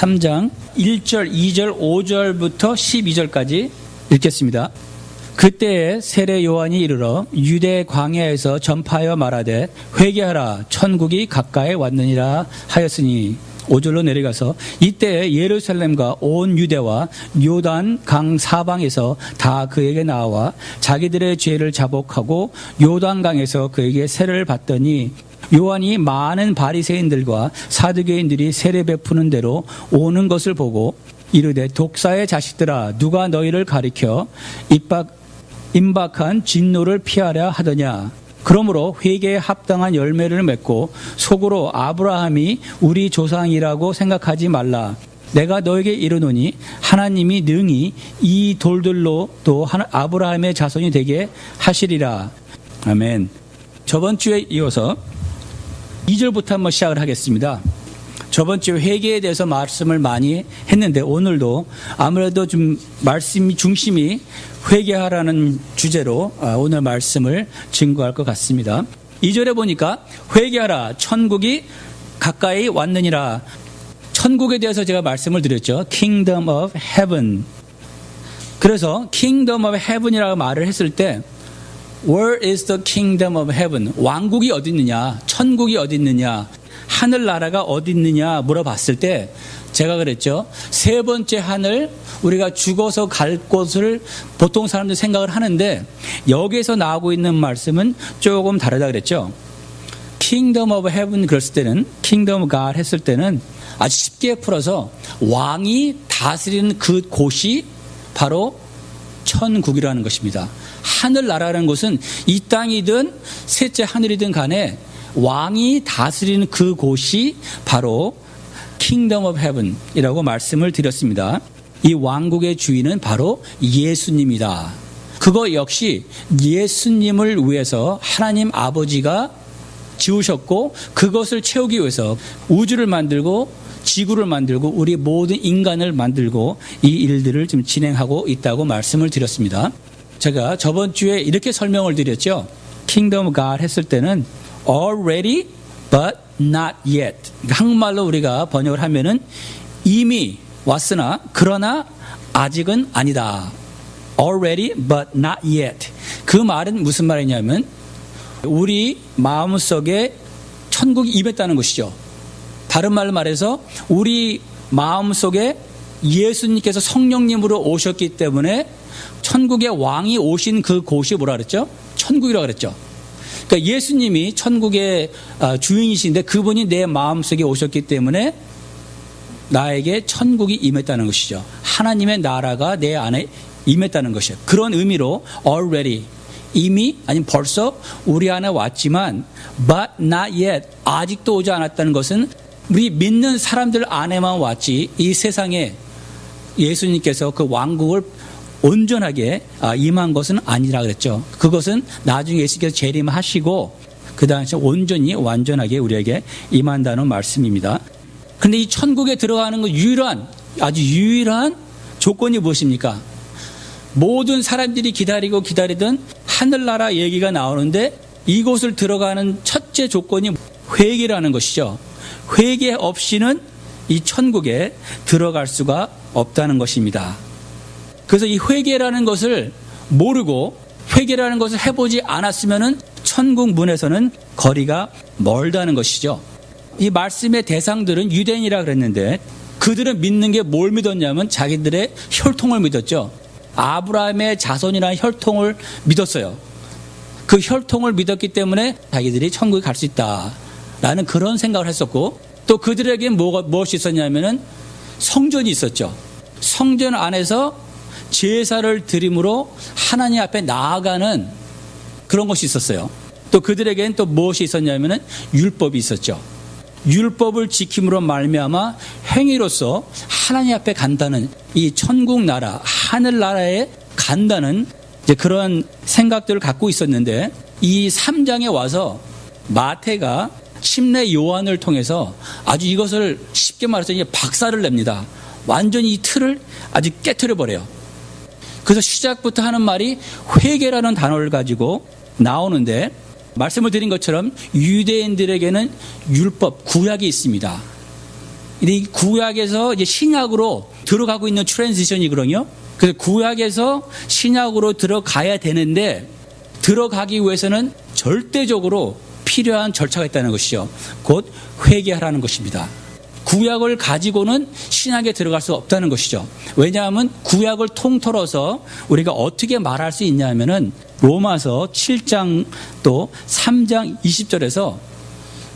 3장 1절, 2절, 5절부터 12절까지 읽겠습니다. 그때에 세례 요한이 이르러 유대 광야에서 전파하여 말하되 회개하라 천국이 가까이 왔느니라 하였으니 5절로 내려가서 이때 예루살렘과 온 유대와 요단 강 사방에서 다 그에게 나와 자기들의 죄를 자복하고 요단 강에서 그에게 세례를 받더니 요한이 많은 바리새인들과 사두개인들이 세례 베푸는 대로 오는 것을 보고 이르되 독사의 자식들아 누가 너희를 가리켜 임박한 진노를 피하려 하더냐. 그러므로 회개에 합당한 열매를 맺고 속으로 아브라함이 우리 조상이라고 생각하지 말라. 내가 너에게 이르노니 하나님이 능히 이 돌들로 또 아브라함의 자손이 되게 하시리라. 아멘. 저번 주에 이어서 2절부터 한번 시작을 하겠습니다. 저번 주에 회개에 대해서 말씀을 많이 했는데 오늘도 아무래도 좀 말씀이 중심이 회개하라는 주제로 오늘 말씀을 증거할 것 같습니다. 2절에 보니까 회개하라 천국이 가까이 왔느니라. 천국에 대해서 제가 말씀을 드렸죠. Kingdom of Heaven. 그래서 Kingdom of Heaven이라고 말을 했을 때 Where is the Kingdom of Heaven? 왕국이 어디 있느냐? 천국이 어디 있느냐? 하늘나라가 어디 있느냐 물어봤을 때 제가 그랬죠. 세 번째 하늘, 우리가 죽어서 갈 곳을 보통 사람들 생각을 하는데 여기에서 나오고 있는 말씀은 조금 다르다 그랬죠. Kingdom of Heaven 그랬을 때는 Kingdom of God 했을 때는 아주 쉽게 풀어서 왕이 다스리는 그 곳이 바로 천국이라는 것입니다. 하늘나라라는 것은 이 땅이든 셋째 하늘이든 간에 왕이 다스리는 그 곳이 바로 Kingdom of Heaven이라고 말씀을 드렸습니다. 이 왕국의 주인은 바로 예수님이다. 그거 역시 예수님을 위해서 하나님 아버지가 지으셨고 그것을 채우기 위해서 우주를 만들고 지구를 만들고 우리 모든 인간을 만들고 이 일들을 지금 진행하고 있다고 말씀을 드렸습니다. 제가 저번 주에 이렇게 설명을 드렸죠. Kingdom of God 했을 때는 already but not yet. 한국말로 우리가 번역을 하면은 이미 왔으나 그러나 아직은 아니다. already but not yet. 그 말은 무슨 말이냐면 우리 마음속에 천국이 임했다는 것이죠. 다른 말로 말해서 우리 마음속에 예수님께서 성령님으로 오셨기 때문에 천국의 왕이 오신 그 곳이 뭐라 그랬죠? 천국이라고 그랬죠. 그러니까 예수님이 천국의 주인이신데 그분이 내 마음속에 오셨기 때문에 나에게 천국이 임했다는 것이죠. 하나님의 나라가 내 안에 임했다는 것이에요. 그런 의미로 already 이미 아니면 벌써 우리 안에 왔지만 but not yet 아직도 오지 않았다는 것은 우리 믿는 사람들 안에만 왔지 이 세상에 예수님께서 그 왕국을 온전하게 임한 것은 아니라 그랬죠. 그것은 나중에 예수님께서 재림하시고 그 당시에 온전히 완전하게 우리에게 임한다는 말씀입니다. 그런데 이 천국에 들어가는 그 아주 유일한 조건이 무엇입니까? 모든 사람들이 기다리던 하늘나라 얘기가 나오는데 이곳을 들어가는 첫째 조건이 회개라는 것이죠. 회개 없이는 이 천국에 들어갈 수가 없다는 것입니다. 그래서 이 회개라는 것을 모르고 회개라는 것을 해보지 않았으면은 천국 문에서는 거리가 멀다는 것이죠. 이 말씀의 대상들은 유대인이라 그랬는데 그들은 믿는 게 뭘 믿었냐면 자기들의 혈통을 믿었죠. 아브라함의 자손이라는 혈통을 믿었어요. 그 혈통을 믿었기 때문에 자기들이 천국에 갈 수 있다라는 그런 생각을 했었고 또 그들에게 무엇이 있었냐면은 성전이 있었죠. 성전 안에서 제사를 드림으로 하나님 앞에 나아가는 그런 것이 있었어요. 또 그들에게는 또 무엇이 있었냐면은 율법이 있었죠. 율법을 지킴으로 말미암아 행위로서 하나님 앞에 간다는 이 천국 나라, 하늘 나라에 간다는 이제 그런 생각들을 갖고 있었는데 이 3장에 와서 마태가 침례 요한을 통해서 아주 이것을 쉽게 말해서 이제 박살을 냅니다. 완전히 이 틀을 아주 깨트려 버려요. 그래서 시작부터 하는 말이 회개라는 단어를 가지고 나오는데 말씀을 드린 것처럼 유대인들에게는 율법, 구약이 있습니다. 이 구약에서 이제 신약으로 들어가고 있는 트랜지션이거든요. 그래서 구약에서 신약으로 들어가야 되는데 들어가기 위해서는 절대적으로 필요한 절차가 있다는 것이죠. 곧 회개하라는 것입니다. 구약을 가지고는 신약에 들어갈 수 없다는 것이죠. 왜냐하면 구약을 통틀어서 우리가 어떻게 말할 수 있냐면은 로마서 7장 또 3장 20절에서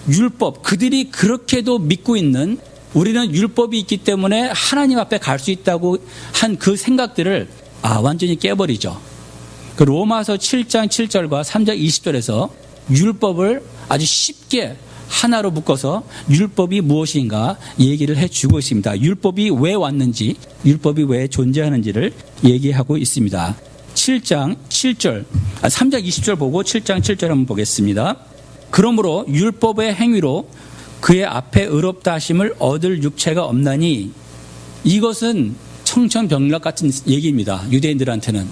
율법, 그들이 그렇게도 믿고 있는, 우리는 율법이 있기 때문에 하나님 앞에 갈 수 있다고 한 그 생각들을 완전히 깨버리죠. 그 로마서 7장 7절과 3장 20절에서 율법을 아주 쉽게 하나로 묶어서 율법이 무엇인가 얘기를 해주고 있습니다. 율법이 왜 왔는지, 율법이 왜 존재하는지를 얘기하고 있습니다. 7장 7절, 3장 20절 보고 7장 7절 한번 보겠습니다. 그러므로 율법의 행위로 그의 앞에 의롭다 하심을 얻을 육체가 없나니, 이것은 청천벽력 같은 얘기입니다. 유대인들한테는.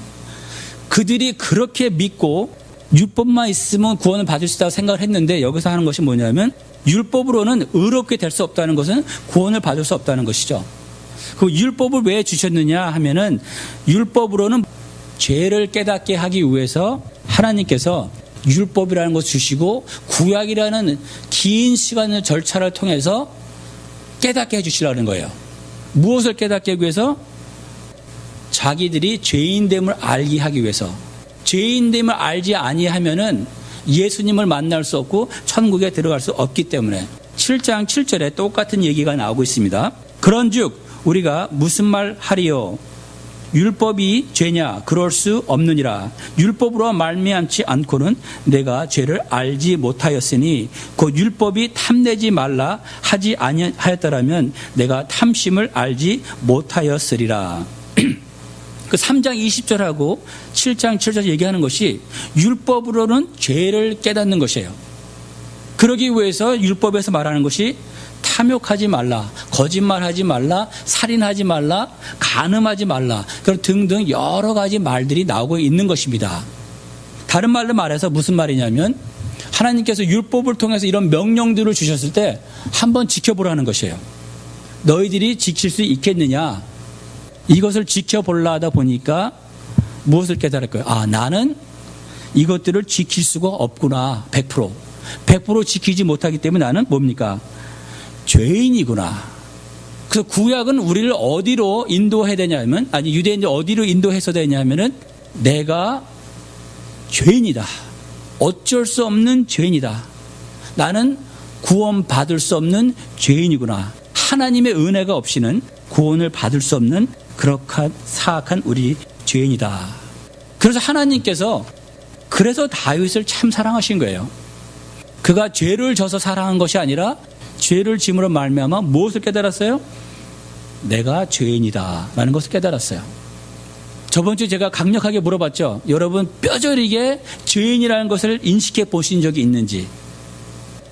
그들이 그렇게 믿고 율법만 있으면 구원을 받을 수 있다고 생각을 했는데, 여기서 하는 것이 뭐냐면 율법으로는 의롭게 될 수 없다는 것은 구원을 받을 수 없다는 것이죠. 그 율법을 왜 주셨느냐 하면은 율법으로는 죄를 깨닫게 하기 위해서 하나님께서 율법이라는 것을 주시고 구약이라는 긴 시간의 절차를 통해서 깨닫게 해주시려는 거예요. 무엇을 깨닫게 하기 위해서? 자기들이 죄인됨을 알게 하기 위해서. 죄인됨을 알지 아니하면은 예수님을 만날 수 없고 천국에 들어갈 수 없기 때문에 7장 7절에 똑같은 얘기가 나오고 있습니다. 그런즉 우리가 무슨 말 하리요? 율법이 죄냐? 그럴 수 없느니라. 율법으로 말미암지 않고는 내가 죄를 알지 못하였으니 그 율법이 탐내지 말라 하지 아니하였더라면 내가 탐심을 알지 못하였으리라. 그 3장 20절하고 7장 7절 얘기하는 것이 율법으로는 죄를 깨닫는 것이에요. 그러기 위해서 율법에서 말하는 것이 탐욕하지 말라, 거짓말하지 말라, 살인하지 말라, 간음하지 말라, 그런 등등 여러 가지 말들이 나오고 있는 것입니다. 다른 말로 말해서 무슨 말이냐면 하나님께서 율법을 통해서 이런 명령들을 주셨을 때 한번 지켜보라는 것이에요. 너희들이 지킬 수 있겠느냐? 이것을 지켜보려 하다 보니까 무엇을 깨달을까요? 나는 이것들을 지킬 수가 없구나. 100% 지키지 못하기 때문에 나는 뭡니까? 죄인이구나. 그래서 구약은 우리를 어디로 인도해야 되냐면, 유대인들 어디로 인도해서 되냐면은 내가 죄인이다. 어쩔 수 없는 죄인이다. 나는 구원받을 수 없는 죄인이구나. 하나님의 은혜가 없이는 구원을 받을 수 없는 그렇게 사악한 우리 죄인이다. 그래서 하나님께서 그래서 다윗을 참 사랑하신 거예요. 그가 죄를 져서 사랑한 것이 아니라 죄를 짐으로 말미암아 무엇을 깨달았어요? 내가 죄인이다 라는 것을 깨달았어요. 저번 주에 제가 강력하게 물어봤죠. 여러분 뼈저리게 죄인이라는 것을 인식해 보신 적이 있는지.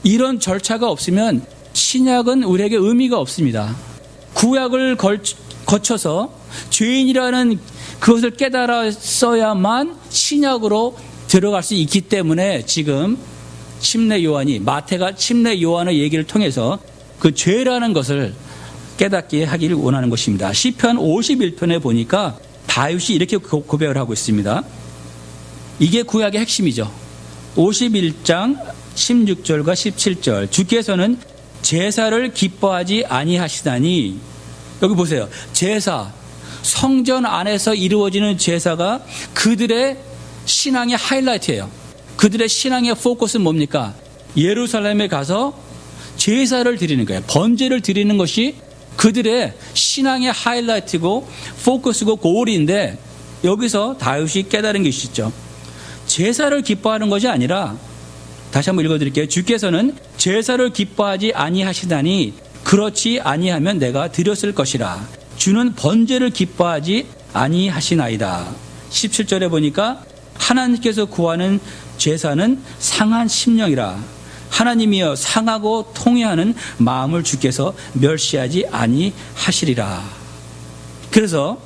이런 절차가 없으면 신약은 우리에게 의미가 없습니다. 구약을 거쳐서 죄인이라는 그것을 깨달았어야만 신약으로 들어갈 수 있기 때문에 지금 침례 요한이, 마태가 침례 요한의 얘기를 통해서 그 죄라는 것을 깨닫게 하기를 원하는 것입니다. 시편 51편에 보니까 다윗이 이렇게 고백을 하고 있습니다. 이게 구약의 핵심이죠. 51장 16절과 17절. 주께서는 제사를 기뻐하지 아니하시다니. 여기 보세요. 제사, 성전 안에서 이루어지는 제사가 그들의 신앙의 하이라이트예요. 그들의 신앙의 포커스는 뭡니까? 예루살렘에 가서 제사를 드리는 거예요. 번제를 드리는 것이 그들의 신앙의 하이라이트고 포커스고 고울인데, 여기서 다윗이 깨달은 것이 있죠. 제사를 기뻐하는 것이 아니라, 다시 한번 읽어드릴게요. 주께서는 제사를 기뻐하지 아니하시다니 그렇지 아니하면 내가 드렸을 것이라. 주는 번제를 기뻐하지 아니하시나이다. 17절에 보니까 하나님께서 구하는 제사는 상한 심령이라. 하나님이여 상하고 통회하는 마음을 주께서 멸시하지 아니하시리라. 그래서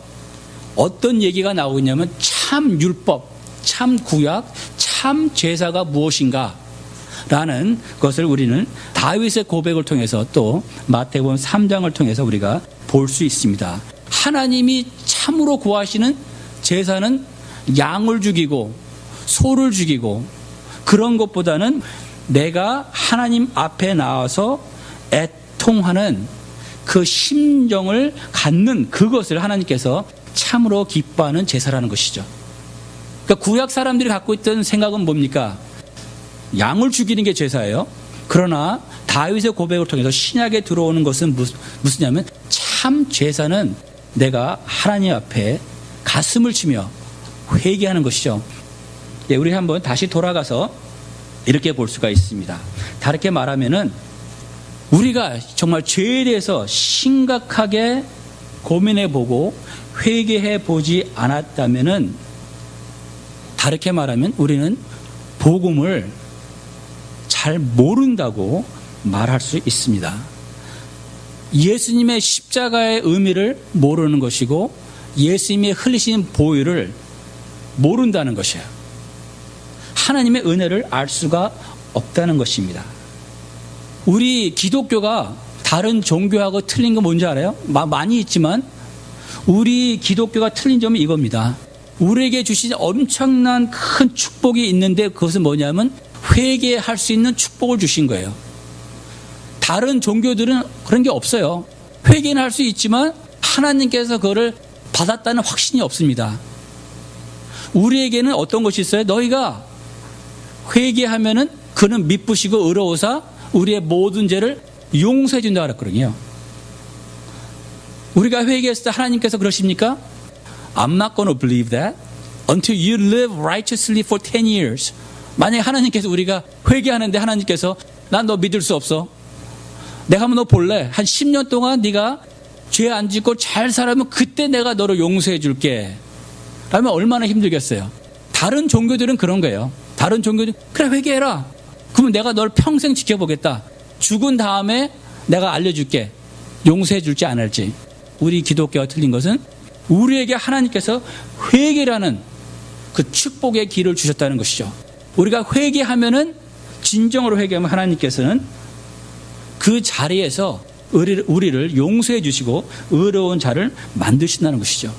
어떤 얘기가 나오고 있냐면 참 율법, 참 구약, 참 제사가 무엇인가 라는 것을 우리는 다윗의 고백을 통해서 또 마태복음 3장을 통해서 우리가 볼 수 있습니다. 하나님이 참으로 구하시는 제사는 양을 죽이고 소를 죽이고 그런 것보다는 내가 하나님 앞에 나와서 애통하는 그 심정을 갖는 그것을 하나님께서 참으로 기뻐하는 제사라는 것이죠. 그러니까 구약 사람들이 갖고 있던 생각은 뭡니까? 양을 죽이는 게 제사예요. 그러나 다윗의 고백을 통해서 신약에 들어오는 것은 무슨냐면 참 제사는 내가 하나님 앞에 가슴을 치며 회개하는 것이죠. 예, 우리 한번 다시 돌아가서 이렇게 볼 수가 있습니다. 다르게 말하면은 우리가 정말 죄에 대해서 심각하게 고민해 보고 회개해 보지 않았다면은 다르게 말하면 우리는 복음을 잘 모른다고 말할 수 있습니다. 예수님의 십자가의 의미를 모르는 것이고 예수님의 흘리신 보혈을 모른다는 것이에요. 하나님의 은혜를 알 수가 없다는 것입니다. 우리 기독교가 다른 종교하고 틀린 거 뭔지 알아요? 많이 있지만 우리 기독교가 틀린 점은 이겁니다. 우리에게 주신 엄청난 큰 축복이 있는데 그것은 뭐냐면 회개할 수 있는 축복을 주신 거예요. 다른 종교들은 그런 게 없어요. 회개는 할 수 있지만 하나님께서 그거를 받았다는 확신이 없습니다. 우리에게는 어떤 것이 있어요? 너희가 회개하면은 그는 미쁘시고 의로우사 우리의 모든 죄를 용서해 준다고 그랬거든요. 우리가 회개했을 때 하나님께서 그러십니까? I'm not going to believe that until you live righteously for 10 years. 만약에 하나님께서 우리가 회개하는데 하나님께서 난 너 믿을 수 없어. 내가 한번 너 볼래? 한 10년 동안 네가 죄 안 짓고 잘 살아면 그때 내가 너를 용서해 줄게. 라면 얼마나 힘들겠어요. 다른 종교들은 그런 거예요. 다른 종교들은 그래 회개해라. 그러면 내가 널 평생 지켜보겠다. 죽은 다음에 내가 알려줄게. 용서해 줄지 안 할지. 우리 기독교가 틀린 것은 우리에게 하나님께서 회개라는 그 축복의 길을 주셨다는 것이죠. 우리가 회개하면은 진정으로 회개하면 하나님께서는 그 자리에서 우리를 용서해 주시고 의로운 자를 만드신다는 것이죠.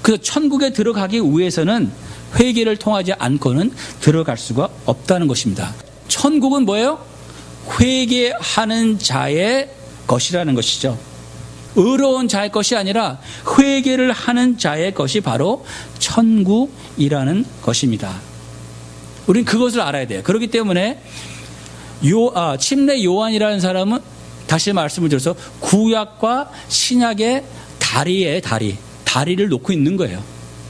그래서 천국에 들어가기 위해서는 회개를 통하지 않고는 들어갈 수가 없다는 것입니다. 천국은 뭐예요? 회개하는 자의 것이라는 것이죠. 의로운 자의 것이 아니라 회개를 하는 자의 것이 바로 천국이라는 것입니다. 우리는 그것을 알아야 돼요. 그렇기 때문에 침례 요한이라는 사람은 다시 말씀을 드려서 구약과 신약의 다리를 놓고 있는 거예요.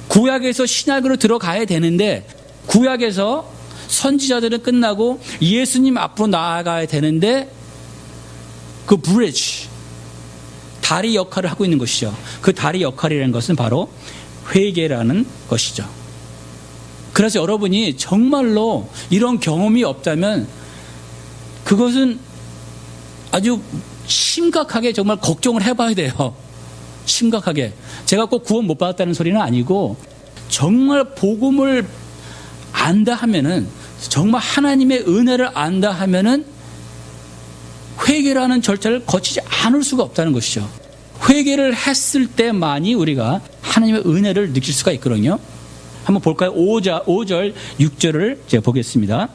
구약에서 신약으로 들어가야 되는데 구약에서 선지자들은 끝나고 예수님 앞으로 나아가야 되는데 그 브리지 다리 역할을 하고 있는 것이죠. 그 다리 역할이라는 것은 바로 회개라는 것이죠. 그래서 여러분이 정말로 이런 경험이 없다면 그것은 아주 심각하게 정말 걱정을 해봐야 돼요. 심각하게. 제가 꼭 구원 못 받았다는 소리는 아니고 정말 복음을 안다 하면은 정말 하나님의 은혜를 안다 하면은 회개라는 절차를 거치지 않을 수가 없다는 것이죠. 회개를 했을 때만이 우리가 하나님의 은혜를 느낄 수가 있거든요. 한번 볼까요? 5절 6절을 제가 보겠습니다.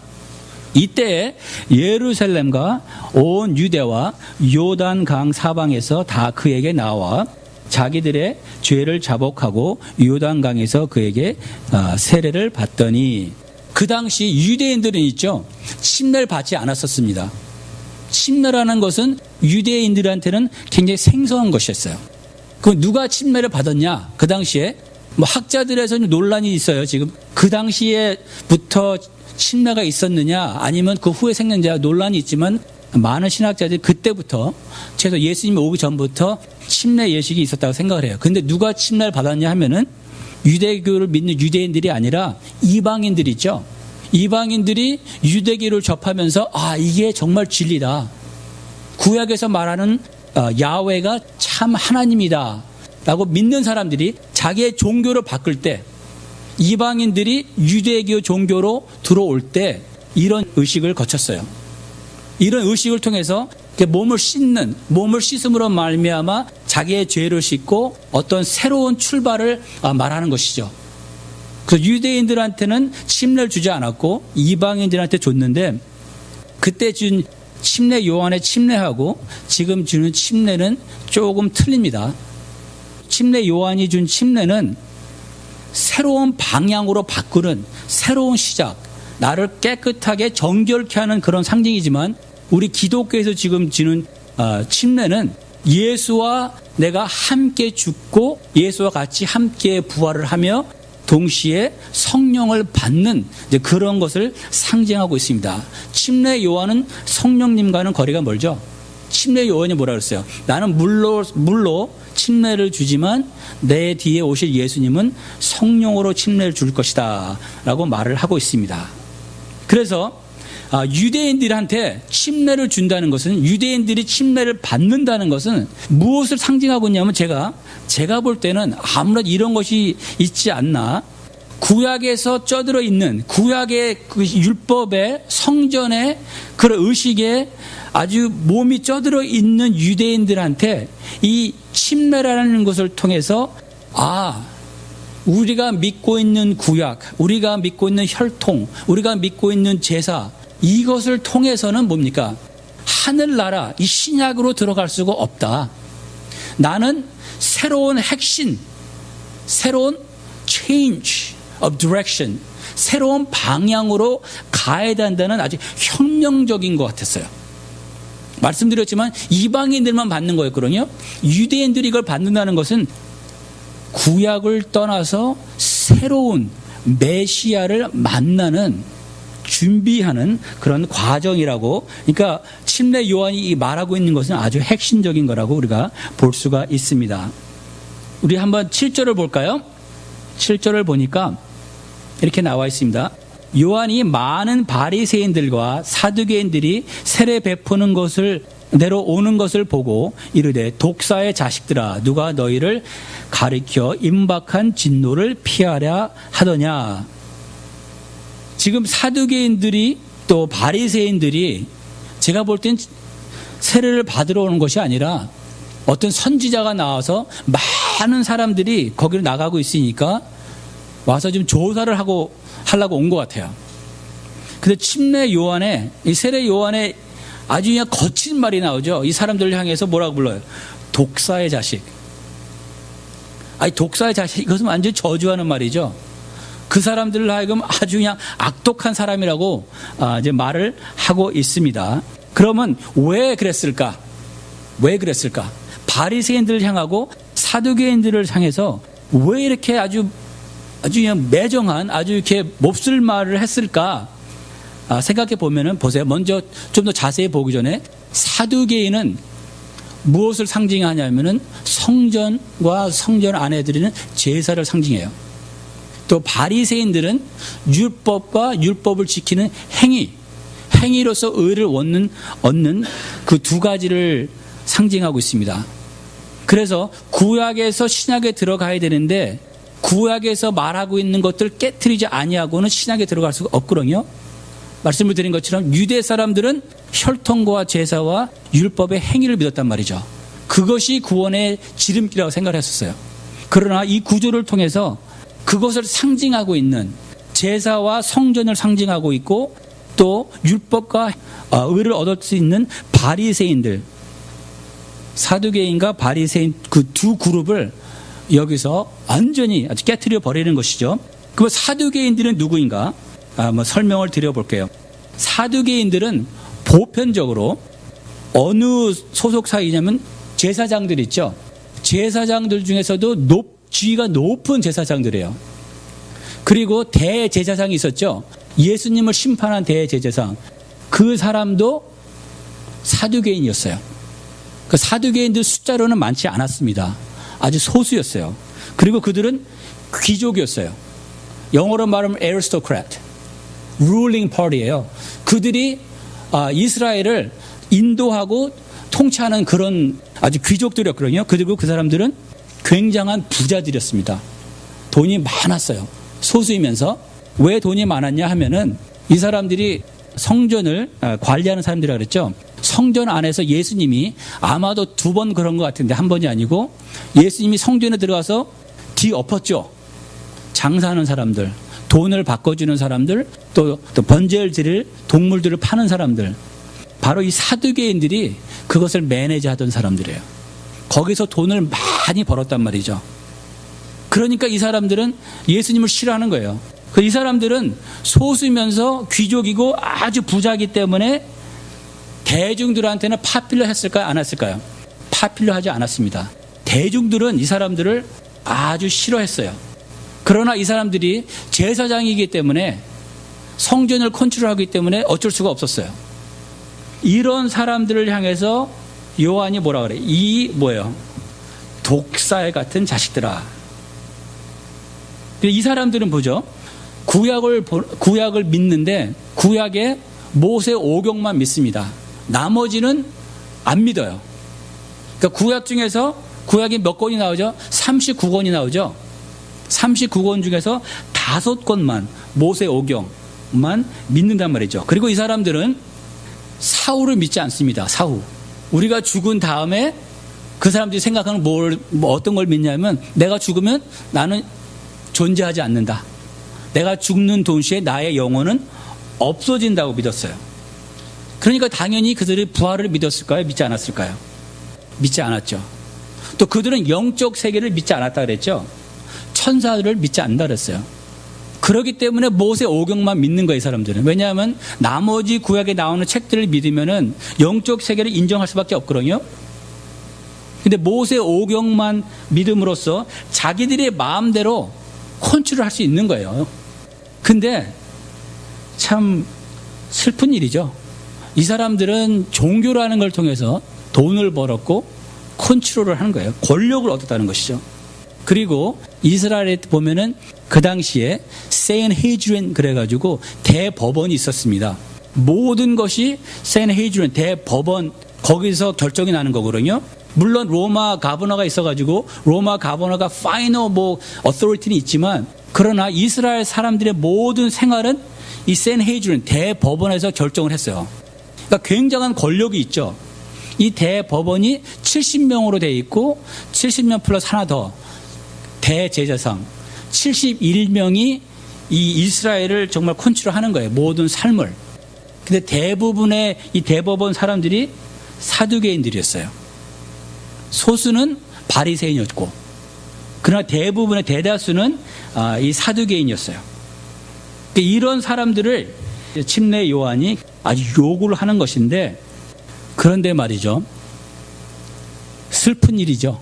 이때 예루살렘과 온 유대와 요단강 사방에서 다 그에게 나와 자기들의 죄를 자복하고 요단강에서 그에게 세례를 받더니 그 당시 유대인들은 있죠. 침례를 받지 않았었습니다. 침례라는 것은 유대인들한테는 굉장히 생소한 것이었어요. 그 누가 침례를 받았냐? 그 당시에 학자들에서는 논란이 있어요. 지금 그 당시에부터 침례가 있었느냐 아니면 그 후에 생겼느냐 논란이 있지만 많은 신학자들이 그때부터 최소 예수님이 오기 전부터 침례 예식이 있었다고 생각을 해요. 그런데 누가 침례를 받았냐 하면은 유대교를 믿는 유대인들이 아니라 이방인들이죠. 이방인들이 유대교를 접하면서 이게 정말 진리다. 구약에서 말하는 야훼가 참 하나님이다 라고 믿는 사람들이 자기의 종교를 바꿀 때 이방인들이 유대교 종교로 들어올 때 이런 의식을 거쳤어요. 이런 의식을 통해서 몸을 씻음으로 말미암아 자기의 죄를 씻고 어떤 새로운 출발을 말하는 것이죠. 그래서 유대인들한테는 침례를 주지 않았고 이방인들한테 줬는데, 그때 준 침례, 요한의 침례하고 지금 주는 침례는 조금 틀립니다. 침례 요한이 준 침례는 새로운 방향으로 바꾸는 새로운 시작, 나를 깨끗하게 정결케 하는 그런 상징이지만, 우리 기독교에서 지금 주는 침례는 예수와 내가 함께 죽고 예수와 같이 함께 부활을 하며 동시에 성령을 받는 그런 것을 상징하고 있습니다. 침례 요한은 성령님과는 거리가 멀죠. 침례 요한이 뭐라 그랬어요? 나는 물로 침례를 주지만 내 뒤에 오실 예수님은 성령으로 침례를 줄 것이다 라고 말을 하고 있습니다. 그래서 유대인들한테 침례를 준다는 것은, 유대인들이 침례를 받는다는 것은 무엇을 상징하고 있냐면, 제가 볼 때는 아무래도 이런 것이 있지 않나. 구약에서 쪄들어 있는 구약의 그 율법의 성전의 그런 의식에 아주 몸이 쪄들어 있는 유대인들한테 이 침례라는 것을 통해서, 우리가 믿고 있는 구약, 우리가 믿고 있는 혈통, 우리가 믿고 있는 제사, 이것을 통해서는 뭡니까? 하늘나라, 이 신약으로 들어갈 수가 없다. 나는 새로운 핵심, 새로운 change of direction, 새로운 방향으로 가야 된다는 아주 혁명적인 것 같았어요. 말씀드렸지만 이방인들만 받는 거였거든요. 유대인들이 이걸 받는다는 것은 구약을 떠나서 새로운 메시아를 만나는, 준비하는 그런 과정이라고. 그러니까 침례 요한이 말하고 있는 것은 아주 핵심적인 거라고 우리가 볼 수가 있습니다. 우리 한번 7절을 볼까요? 7절을 보니까 이렇게 나와 있습니다. 요한이 많은 바리새인들과 사두개인들이 세례 베푸는 것을 내려오는 것을 보고 이르되, 독사의 자식들아, 누가 너희를 가리켜 임박한 진노를 피하려 하더냐. 지금 사두개인들이 또 바리새인들이 제가 볼 땐 세례를 받으러 오는 것이 아니라 어떤 선지자가 나와서 많은 사람들이 거기로 나가고 있으니까 와서 좀 조사를 하려고 온 것 같아요. 근데 침례 요한에, 이 세례 요한에 아주 그냥 거친 말이 나오죠. 이 사람들을 향해서 뭐라고 불러요? 독사의 자식. 독사의 자식, 이것은 완전히 저주하는 말이죠. 그 사람들을 하여금 아주 그냥 악독한 사람이라고 이제 말을 하고 있습니다. 그러면 왜 그랬을까? 바리새인들을 향하고 사두개인들을 향해서 왜 이렇게 아주 그냥 매정한, 아주 이렇게 몹쓸 말을 했을까? 생각해 보면은 보세요. 먼저 좀 더 자세히 보기 전에, 사두개인은 무엇을 상징하냐면은 성전과 성전 안에 드리는 제사를 상징해요. 또 바리새인들은 율법과 율법을 지키는 행위로서 의를 얻는 그 두 가지를 상징하고 있습니다. 그래서 구약에서 신약에 들어가야 되는데, 구약에서 말하고 있는 것들 깨트리지 아니하고는 신약에 들어갈 수가 없거든요. 말씀을 드린 것처럼 유대 사람들은 혈통과 제사와 율법의 행위를 믿었단 말이죠. 그것이 구원의 지름길이라고 생각을 했었어요. 그러나 이 구조를 통해서 그것을 상징하고 있는, 제사와 성전을 상징하고 있고 또 율법과 의를 얻을 수 있는 바리새인들, 사두개인과 바리새인, 그 두 그룹을 여기서 완전히 아주 깨트려 버리는 것이죠. 그럼 사두개인들은 누구인가? 설명을 드려볼게요. 사두개인들은 보편적으로 어느 소속사이냐면 제사장들 있죠. 제사장들 중에서도 지위가 높은 제사장들이에요. 그리고 대제사장이 있었죠. 예수님을 심판한 대제사장. 그 사람도 사두개인이었어요. 그 사두개인들 숫자로는 많지 않았습니다. 아주 소수였어요. 그리고 그들은 귀족이었어요. 영어로 말하면 aristocrat, ruling party예요. 그들이 이스라엘을 인도하고 통치하는 그런 아주 귀족들이었거든요. 그리고 그 사람들은 굉장한 부자들이었습니다. 돈이 많았어요. 소수이면서. 왜 돈이 많았냐 하면은 이 사람들이 성전을 관리하는 사람들이라고 그랬죠. 성전 안에서 예수님이 아마도 2번 그런 것 같은데 한 번이 아니고 예수님이 성전에 들어가서 뒤엎었죠. 장사하는 사람들, 돈을 바꿔주는 사람들, 또 번제를 드릴 동물들을 파는 사람들, 바로 이 사두개인들이 그것을 매니지하던 사람들이에요. 거기서 돈을 많이 벌었단 말이죠. 그러니까 이 사람들은 예수님을 싫어하는 거예요. 이 사람들은 소수면서 귀족이고 아주 부자이기 때문에 대중들한테는 파퓰러 했을까요? 안 했을까요? 파퓰러 하지 않았습니다. 대중들은 이 사람들을 아주 싫어했어요. 그러나 이 사람들이 제사장이기 때문에 성전을 컨트롤하기 때문에 어쩔 수가 없었어요. 이런 사람들을 향해서 요한이 뭐라 그래? 뭐예요? 독살 같은 자식들아. 이 사람들은 보죠. 구약을 믿는데 구약에 모세 오경만 믿습니다. 나머지는 안 믿어요. 그러니까 구약 중에서 구약이 몇 권이 나오죠? 39권이 나오죠. 39권 중에서 5권만 모세 오경만 믿는단 말이죠. 그리고 이 사람들은 사후를 믿지 않습니다. 사후. 우리가 죽은 다음에 그 사람들이 생각하는 어떤 걸 믿냐면 내가 죽으면 나는 존재하지 않는다. 내가 죽는 동시에 나의 영혼은 없어진다고 믿었어요. 그러니까 당연히 그들이 부활을 믿었을까요? 믿지 않았을까요? 믿지 않았죠. 또 그들은 영적 세계를 믿지 않았다 그랬죠. 천사들을 믿지 않는다 그랬어요. 그렇기 때문에 모세 오경만 믿는 거예요, 이 사람들은. 왜냐하면 나머지 구약에 나오는 책들을 믿으면은 영적 세계를 인정할 수밖에 없거든요. 근데 모세 오경만 믿음으로써 자기들의 마음대로 컨트롤 할 수 있는 거예요. 근데 참 슬픈 일이죠. 이 사람들은 종교라는 걸 통해서 돈을 벌었고 컨트롤을 하는 거예요. 권력을 얻었다는 것이죠. 그리고 이스라엘에 보면은 그 당시에 세인헤드린 그래가지고 대법원이 있었습니다. 모든 것이 세인헤드린 대법원 거기서 결정이 나는 거거든요. 물론 로마 가버너가 있어가지고 로마 가버너가 파이널 어토리티는 있지만 그러나 이스라엘 사람들의 모든 생활은 이 세인헤드린 대법원에서 결정을 했어요. 그러니까 굉장한 권력이 있죠. 이 대법원이 70명으로 되어 있고 70명 플러스 하나 더 대제사장 71명이 이 이스라엘을 정말 컨트롤하는 거예요. 모든 삶을. 근데 대부분의 이 대법원 사람들이 사두개인들이었어요. 소수는 바리새인이었고 그러나 대부분의 대다수는 이 사두개인이었어요. 이런 사람들을 침례 요한이 아주 요구를 하는 것인데 그런데 말이죠. 슬픈 일이죠.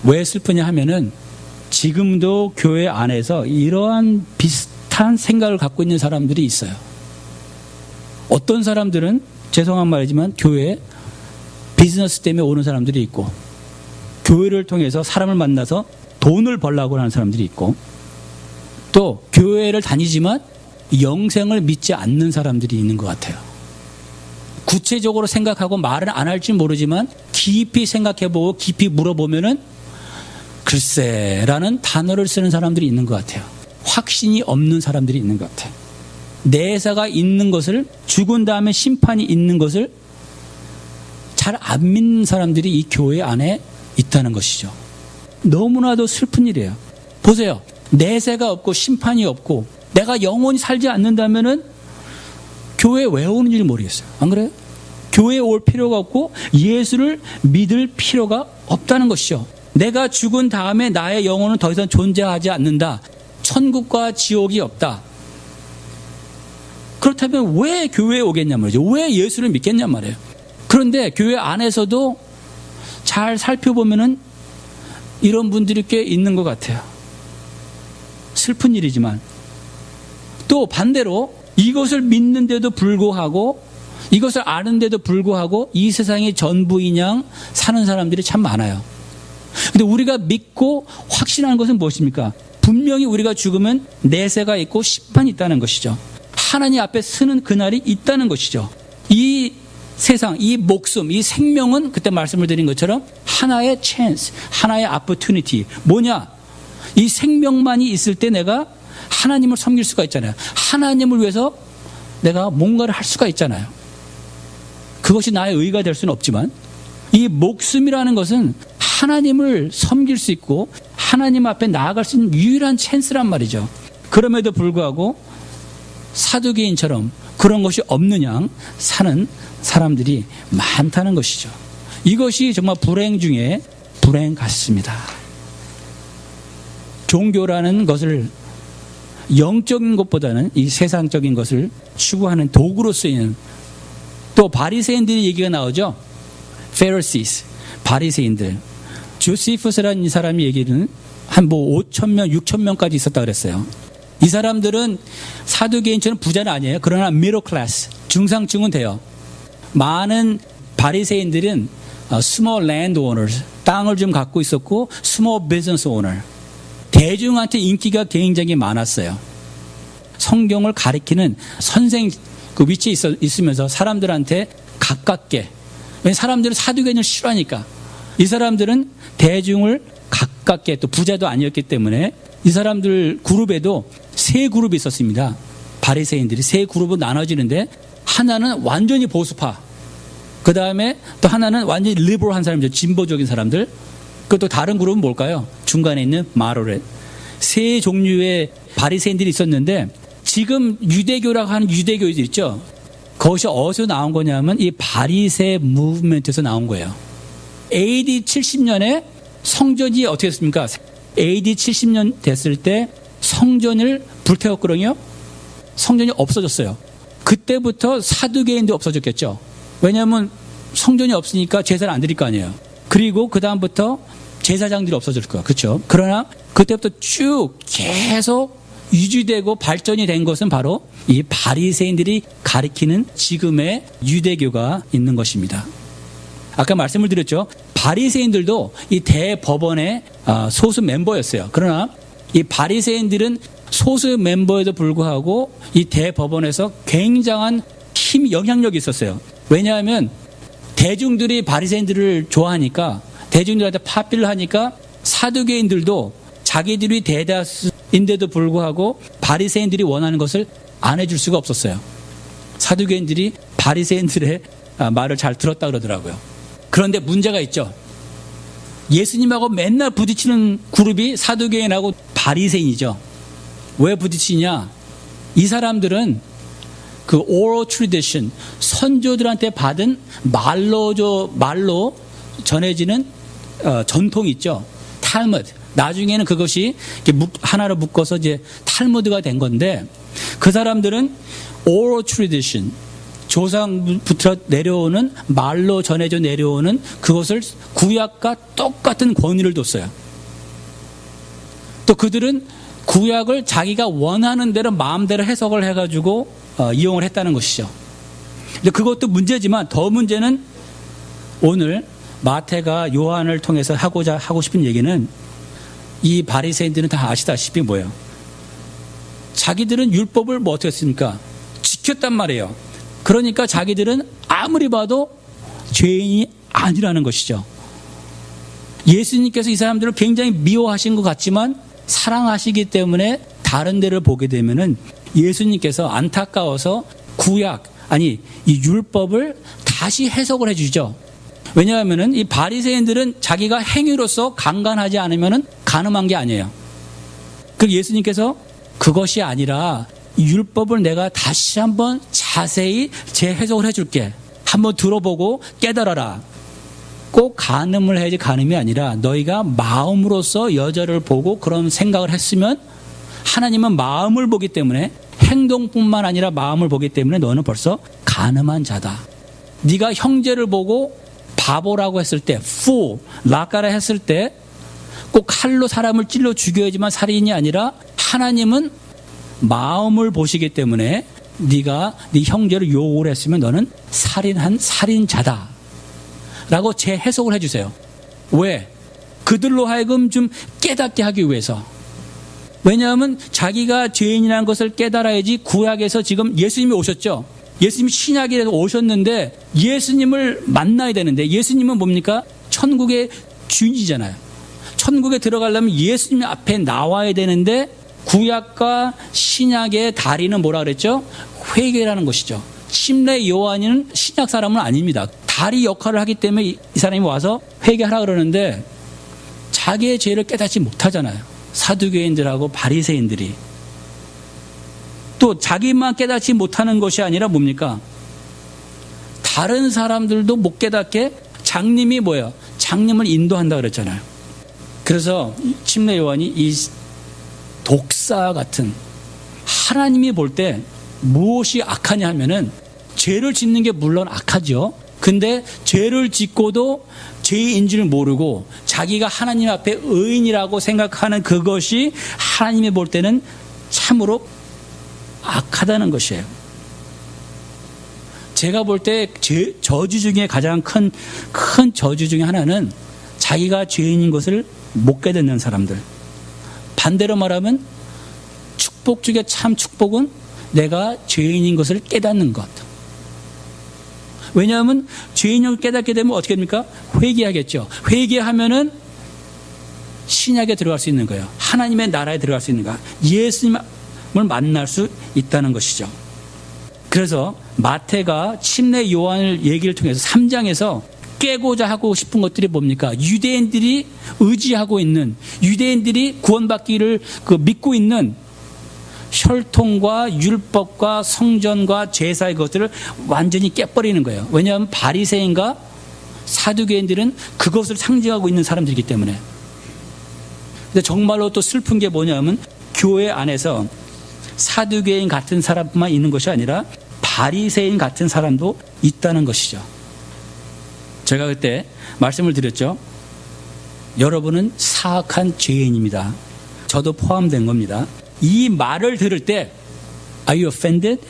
왜 슬프냐 하면은 지금도 교회 안에서 이러한 비슷한 생각을 갖고 있는 사람들이 있어요. 어떤 사람들은 죄송한 말이지만 교회에 비즈니스 때문에 오는 사람들이 있고 교회를 통해서 사람을 만나서 돈을 벌려고 하는 사람들이 있고 또 교회를 다니지만 영생을 믿지 않는 사람들이 있는 것 같아요. 구체적으로 생각하고 말은 안 할지 모르지만 깊이 생각해보고 깊이 물어보면은 글쎄라는 단어를 쓰는 사람들이 있는 것 같아요. 확신이 없는 사람들이 있는 것 같아요. 내사가 있는 것을 죽은 다음에 심판이 있는 것을 잘 안 믿는 사람들이 이 교회 안에 있다는 것이죠. 너무나도 슬픈 일이에요. 보세요. 내세가 없고 심판이 없고 내가 영원히 살지 않는다면은 교회에 왜 오는지 모르겠어요. 안 그래요? 교회에 올 필요가 없고 예수를 믿을 필요가 없다는 것이죠. 내가 죽은 다음에 나의 영혼은 더 이상 존재하지 않는다. 천국과 지옥이 없다. 그렇다면 왜 교회에 오겠냐 말이죠. 왜 예수를 믿겠냐 말이에요. 그런데 교회 안에서도 잘 살펴보면은 이런 분들이 꽤 있는 것 같아요. 슬픈 일이지만 또 반대로 이것을 믿는데도 불구하고 이것을 아는데도 불구하고 이 세상의 전부인 양 사는 사람들이 참 많아요. 근데 우리가 믿고 확신하는 것은 무엇입니까? 분명히 우리가 죽으면 내세가 있고 심판이 있다는 것이죠. 하나님 앞에 서는 그날이 있다는 것이죠. 이 세상, 이 목숨, 이 생명은 그때 말씀을 드린 것처럼 하나의 chance, 하나의 opportunity. 뭐냐? 이 생명만이 있을 때 내가 하나님을 섬길 수가 있잖아요. 하나님을 위해서 내가 뭔가를 할 수가 있잖아요. 그것이 나의 의가 될 수는 없지만 이 목숨이라는 것은 하나님을 섬길 수 있고 하나님 앞에 나아갈 수 있는 유일한 찬스란 말이죠. 그럼에도 불구하고 사두개인처럼 그런 것이 없는 양 사는 사람들이 많다는 것이죠. 이것이 정말 불행 중에 불행 같습니다. 종교라는 것을 영적인 것보다는 이 세상적인 것을 추구하는 도구로 쓰이는, 또 바리새인들의 얘기가 나오죠. Pharisees, 바리새인들. 조시푸스라는 이 사람이 얘기는 한 5,000명, 6,000명까지 있었다 그랬어요. 이 사람들은 사두개인처럼 부자는 아니에요. 그러나 middle class, 중상층은 돼요. 많은 바리새인들은 small land owners, 땅을 좀 갖고 있었고 small business owner, 대중한테 인기가 굉장히 많았어요. 성경을 가리키는 선생 그 위치에 있으면서 사람들한테 가깝게, 왜냐하면 사람들은 사두개인을 싫어하니까. 이 사람들은 대중을 가깝게, 또 부자도 아니었기 때문에 이 사람들 그룹에도 세 그룹이 있었습니다. 바리새인들이 세 그룹으로 나눠지는데 하나는 완전히 보수파, 그 다음에 또 하나는 완전히 리버럴한 사람이죠. 진보적인 사람들. 또 다른 그룹은 뭘까요? 중간에 있는 마로렛. 세 종류의 바리새인들이 있었는데 지금 유대교라고 하는 유대교인들 있죠. 그것이 어디서 나온 거냐면 이 바리새 무브먼트에서 나온 거예요. AD 70년에 성전이 어떻게 됐습니까? AD 70년 됐을 때 성전을 불태웠거든요. 성전이 없어졌어요. 그때부터 사두개인도 없어졌겠죠. 왜냐하면 성전이 없으니까 제사를 안 드릴 거 아니에요. 그리고 그 다음부터 제사장들이 없어질 거야. 그렇죠? 그러나 그때부터 쭉 계속 유지되고 발전이 된 것은 바로 이 바리새인들이 가리키는 지금의 유대교가 있는 것입니다. 아까 말씀을 드렸죠. 바리새인들도 이 대법원의 소수 멤버였어요. 그러나 이 바리새인들은 소수 멤버에도 불구하고 이 대법원에서 굉장한 힘, 영향력이 있었어요. 왜냐하면 대중들이 바리새인들을 좋아하니까, 대중들한테 파필을 하니까 사두개인들도 자기들이 대다수인데도 불구하고 바리새인들이 원하는 것을 안 해줄 수가 없었어요. 사두개인들이 바리새인들의 말을 잘 들었다 그러더라고요. 그런데 문제가 있죠. 예수님하고 맨날 부딪히는 그룹이 사두개인하고 바리새인이죠. 왜 부딪히냐? 이 사람들은 그 oral tradition, 선조들한테 받은 말로 전해지는 전통이 있죠. 탈무드. 나중에는 그것이 하나로 묶어서 이제 탈무드가 된 건데, 그 사람들은 oral tradition, 조상부터 내려오는 말로 전해져 내려오는 그것을 구약과 똑같은 권위를 뒀어요. 또 그들은 구약을 자기가 원하는 대로 마음대로 해석을 해가지고 이용을 했다는 것이죠. 근데 그것도 문제지만 더 문제는 오늘 마태가 요한을 통해서 하고 싶은 얘기는, 이 바리새인들은 다 아시다시피 뭐예요? 자기들은 율법을 뭐 어떻게 했습니까? 지켰단 말이에요. 그러니까 자기들은 아무리 봐도 죄인이 아니라는 것이죠. 예수님께서 이 사람들을 굉장히 미워하신 것 같지만 사랑하시기 때문에 다른 데를 보게 되면은 예수님께서 안타까워서 이 율법을 다시 해석을 해주죠. 왜냐하면은 이 바리새인들은 자기가 행위로서 강간하지 않으면은 간음한 게 아니에요. 그 예수님께서 그것이 아니라 이 율법을 내가 다시 한번 자세히 재해석을 해줄게. 한번 들어보고 깨달아라. 꼭 간음을 해야지 간음이 아니라 너희가 마음으로서 여자를 보고 그런 생각을 했으면, 하나님은 마음을 보기 때문에, 행동뿐만 아니라 마음을 보기 때문에 너는 벌써 간음한 자다. 네가 형제를 보고 바보라고 했을 때, fool, 라까라 했을 때 꼭 칼로 사람을 찔러 죽여야지만 살인이 아니라 하나님은 마음을 보시기 때문에 네가 네 형제를 욕을 했으면 너는 살인한 살인자다 라고 재해석을 해주세요. 왜? 그들로 하여금 좀 깨닫게 하기 위해서. 왜냐하면 자기가 죄인이라는 것을 깨달아야지. 구약에서 지금 예수님이 오셨죠. 예수님이 신약에서 오셨는데 예수님을 만나야 되는데, 예수님은 뭡니까? 천국의 주인이잖아요. 천국에 들어가려면 예수님 앞에 나와야 되는데 구약과 신약의 다리는 뭐라 그랬죠? 회개라는 것이죠. 침례 요한은 신약 사람은 아닙니다. 다리 역할을 하기 때문에 이 사람이 와서 회개하라 그러는데 자기의 죄를 깨닫지 못하잖아요. 사두개인들하고 바리새인들이. 또 자기만 깨닫지 못하는 것이 아니라 뭡니까? 다른 사람들도 못 깨닫게 장님이 뭐예요? 장님을 인도한다 그랬잖아요. 그래서 침례 요한이 이 독사 같은, 하나님이 볼 때 무엇이 악하냐 하면은 죄를 짓는 게 물론 악하죠. 근데 죄를 짓고도 죄인 줄 모르고 자기가 하나님 앞에 의인이라고 생각하는 그것이 하나님이 볼 때는 참으로 악하다는 것이에요. 제가 볼 때 저주 중에 가장 큰 저주 중에 하나는 자기가 죄인인 것을 못 깨닫는 사람들. 반대로 말하면 축복 중에 참 축복은 내가 죄인인 것을 깨닫는 것. 왜냐하면 죄인을 깨닫게 되면 어떻게 됩니까? 회개하겠죠. 회개하면은 신약에 들어갈 수 있는 거예요. 하나님의 나라에 들어갈 수 있는 거예요. 예수님을 만날 수 있다는 것이죠. 그래서 마태가 침례 요한을 얘기를 통해서 3장에서 깨고자 하고 싶은 것들이 뭡니까? 유대인들이 의지하고 있는, 유대인들이 구원받기를 믿고 있는 혈통과 율법과 성전과 제사의 것들을 완전히 깨버리는 거예요. 왜냐하면 바리새인과 사두개인들은 그것을 상징하고 있는 사람들이기 때문에. 근데 정말로 또 슬픈 게 뭐냐면 교회 안에서 사두개인 같은 사람만 있는 것이 아니라 바리새인 같은 사람도 있다는 것이죠. 제가 그때 말씀을 드렸죠. 여러분은 사악한 죄인입니다. 저도 포함된 겁니다. 이 말을 들을 때 Are you offended?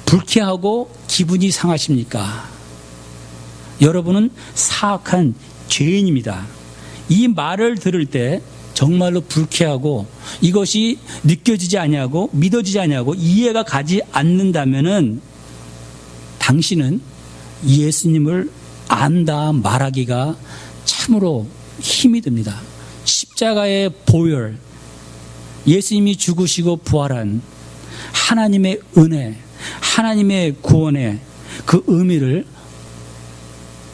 불쾌하고 기분이 상하십니까? 여러분은 사악한 죄인입니다. 이 말을 들을 때 정말로 불쾌하고 이것이 느껴지지 아니하고 믿어지지 아니하고 이해가 가지 않는다면은 당신은 예수님을 안다 말하기가 참으로 힘이 듭니다. 십자가의 보혈, 예수님이 죽으시고 부활한 하나님의 은혜, 하나님의 구원의 그 의미를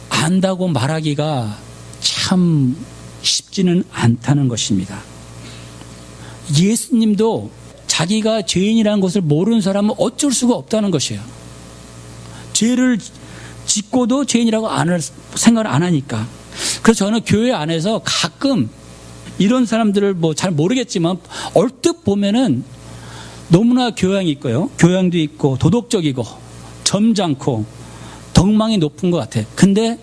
안다고 말하기가 참 쉽지는 않다는 것입니다. 예수님도 자기가 죄인이라는 것을 모르는 사람은 어쩔 수가 없다는 것이에요. 죄를 짓고도 죄인이라고 생각을 안 하니까. 그래서 저는 교회 안에서 가끔 이런 사람들을 잘 모르겠지만 얼뜻 보면은 너무나 교양이 있고요. 교양도 있고 도덕적이고 점잖고 덕망이 높은 것 같아. 근데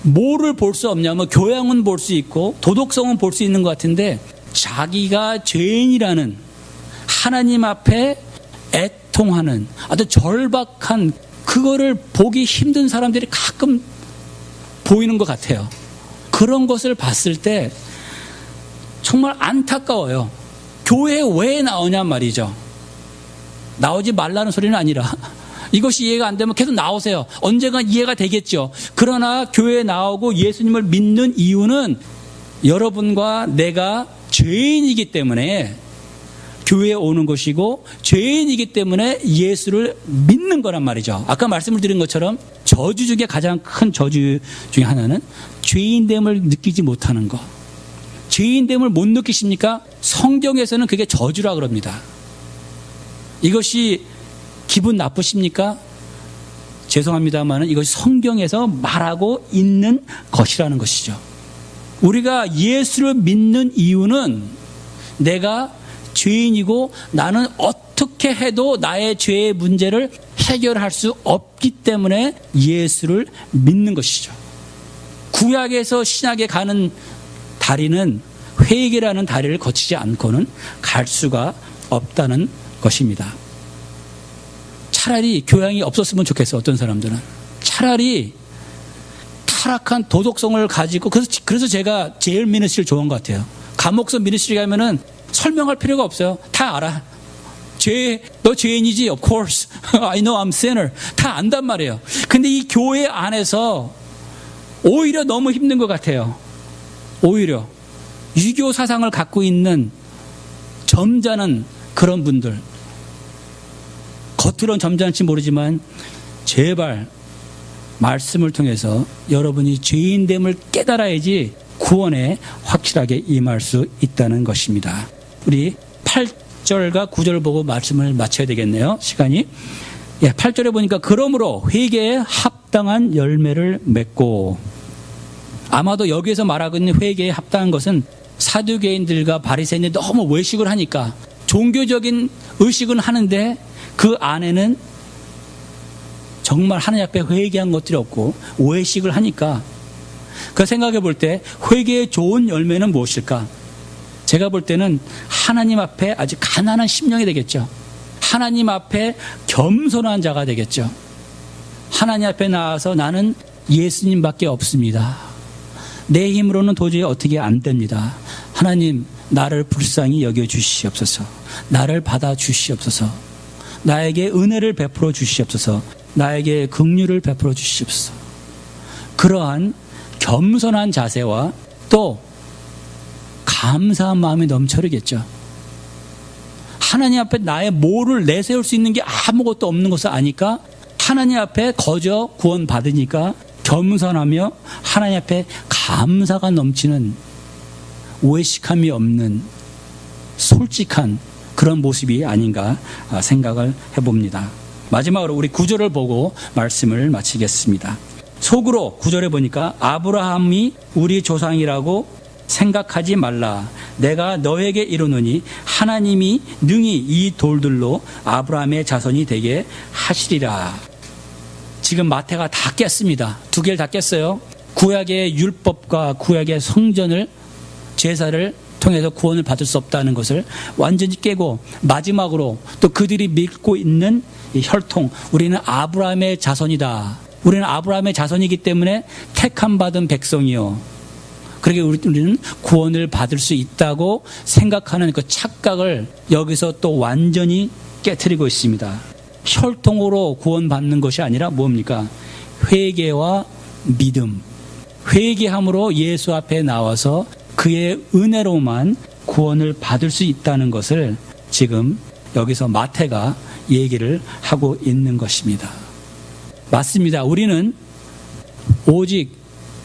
뭐를 볼 수 없냐면 교양은 볼 수 있고 도덕성은 볼 수 있는 것 같은데 자기가 죄인이라는 하나님 앞에 애통하는 아주 절박한 그거를 보기 힘든 사람들이 가끔 보이는 것 같아요. 그런 것을 봤을 때 정말 안타까워요. 교회에 왜 나오냔 말이죠. 나오지 말라는 소리는 아니라 이것이 이해가 안 되면 계속 나오세요. 언젠간 이해가 되겠죠. 그러나 교회에 나오고 예수님을 믿는 이유는 여러분과 내가 죄인이기 때문에 교회에 오는 것이고 죄인이기 때문에 예수를 믿는 거란 말이죠. 아까 말씀을 드린 것처럼 저주 중에 가장 큰 저주 중에 하나는 죄인됨을 느끼지 못하는 것. 죄인됨을 못 느끼십니까? 성경에서는 그게 저주라 그럽니다. 이것이 기분 나쁘십니까? 죄송합니다만 이것이 성경에서 말하고 있는 것이라는 것이죠. 우리가 예수를 믿는 이유는 내가 죄인이고 나는 어떻게 해도 나의 죄의 문제를 해결할 수 없기 때문에 예수를 믿는 것이죠. 구약에서 신약에 가는 다리는 회개라는 다리를 거치지 않고는 갈 수가 없다는 것입니다. 차라리 교양이 없었으면 좋겠어요. 어떤 사람들은 차라리 타락한 도덕성을 가지고 그래서 제가 제일 미니스트리를 좋아한 것 같아요. 감옥서 미니스트리 가면은 설명할 필요가 없어요. 다 알아. 너 죄인이지? Of course. I know I'm sinner. 다 안단 말이에요. 근데 이 교회 안에서 오히려 너무 힘든 것 같아요. 오히려 유교 사상을 갖고 있는 점잖은 그런 분들, 겉으로는 점잖을지 모르지만 제발 말씀을 통해서 여러분이 죄인됨을 깨달아야지 구원에 확실하게 임할 수 있다는 것입니다. 우리 8절과 9절 보고 말씀을 마쳐야 되겠네요. 시간이. 8절에 보니까 그러므로 회개에 합당한 열매를 맺고, 아마도 여기에서 말하고 있는 회개에 합당한 것은 사두개인들과 바리새인들이 너무 외식을 하니까 종교적인 의식은 하는데 그 안에는 정말 하나님 앞에 회개한 것들이 없고 외식을 하니까, 그 생각해 볼 때 회개의 좋은 열매는 무엇일까? 제가 볼 때는 하나님 앞에 아주 가난한 심령이 되겠죠. 하나님 앞에 겸손한 자가 되겠죠. 하나님 앞에 나와서 나는 예수님밖에 없습니다. 내 힘으로는 도저히 어떻게 안 됩니다. 하나님, 나를 불쌍히 여겨주시옵소서. 나를 받아주시옵소서. 나에게 은혜를 베풀어 주시옵소서. 나에게 긍휼을 베풀어 주시옵소서. 그러한 겸손한 자세와 또 감사한 마음이 넘쳐르겠죠. 하나님 앞에 나의 뭐를 내세울 수 있는 게 아무것도 없는 것을 아니까 하나님 앞에 거저 구원 받으니까 겸손하며 하나님 앞에 감사가 넘치는, 외식함이 없는 솔직한 그런 모습이 아닌가 생각을 해봅니다. 마지막으로 우리 9절을 보고 말씀을 마치겠습니다. 속으로 9절에 보니까 아브라함이 우리 조상이라고 생각하지 말라. 내가 너에게 이르노니 하나님이 능히 이 돌들로 아브라함의 자손이 되게 하시리라. 지금 마태가 다 깼습니다. 두 개를 다 깼어요. 구약의 율법과 구약의 성전을, 제사를 통해서 구원을 받을 수 없다는 것을 완전히 깨고, 마지막으로 또 그들이 믿고 있는 이 혈통, 우리는 아브라함의 자손이다. 우리는 아브라함의 자손이기 때문에 택함 받은 백성이요, 그러게 우리는 구원을 받을 수 있다고 생각하는 그 착각을 여기서 또 완전히 깨트리고 있습니다. 혈통으로 구원받는 것이 아니라 뭡니까? 회개와 믿음. 회개함으로 예수 앞에 나와서 그의 은혜로만 구원을 받을 수 있다는 것을 지금 여기서 마태가 얘기를 하고 있는 것입니다. 맞습니다. 우리는 오직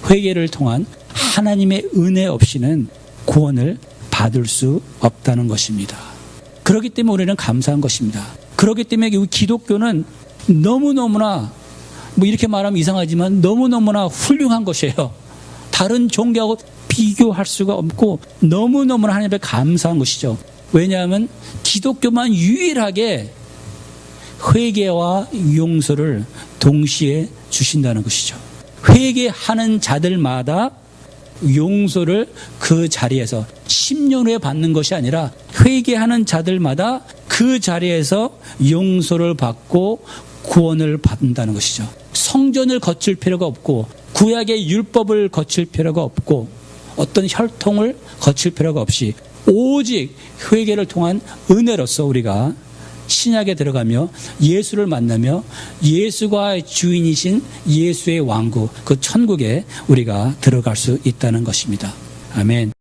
회개를 통한 하나님의 은혜 없이는 구원을 받을 수 없다는 것입니다. 그렇기 때문에 우리는 감사한 것입니다. 그렇기 때문에 기독교는 너무너무나, 이렇게 말하면 이상하지만 너무너무나 훌륭한 것이에요. 다른 종교하고 비교할 수가 없고 너무너무나 하나님 앞에 감사한 것이죠. 왜냐하면 기독교만 유일하게 회개와 용서를 동시에 주신다는 것이죠. 회개하는 자들마다 용서를 그 자리에서 10년 후에 받는 것이 아니라 회개하는 자들마다 그 자리에서 용서를 받고 구원을 받는다는 것이죠. 성전을 거칠 필요가 없고 구약의 율법을 거칠 필요가 없고 어떤 혈통을 거칠 필요가 없이 오직 회개를 통한 은혜로서 우리가 신약에 들어가며 예수를 만나며 예수가 주인이신 예수의 왕국, 그 천국에 우리가 들어갈 수 있다는 것입니다. 아멘.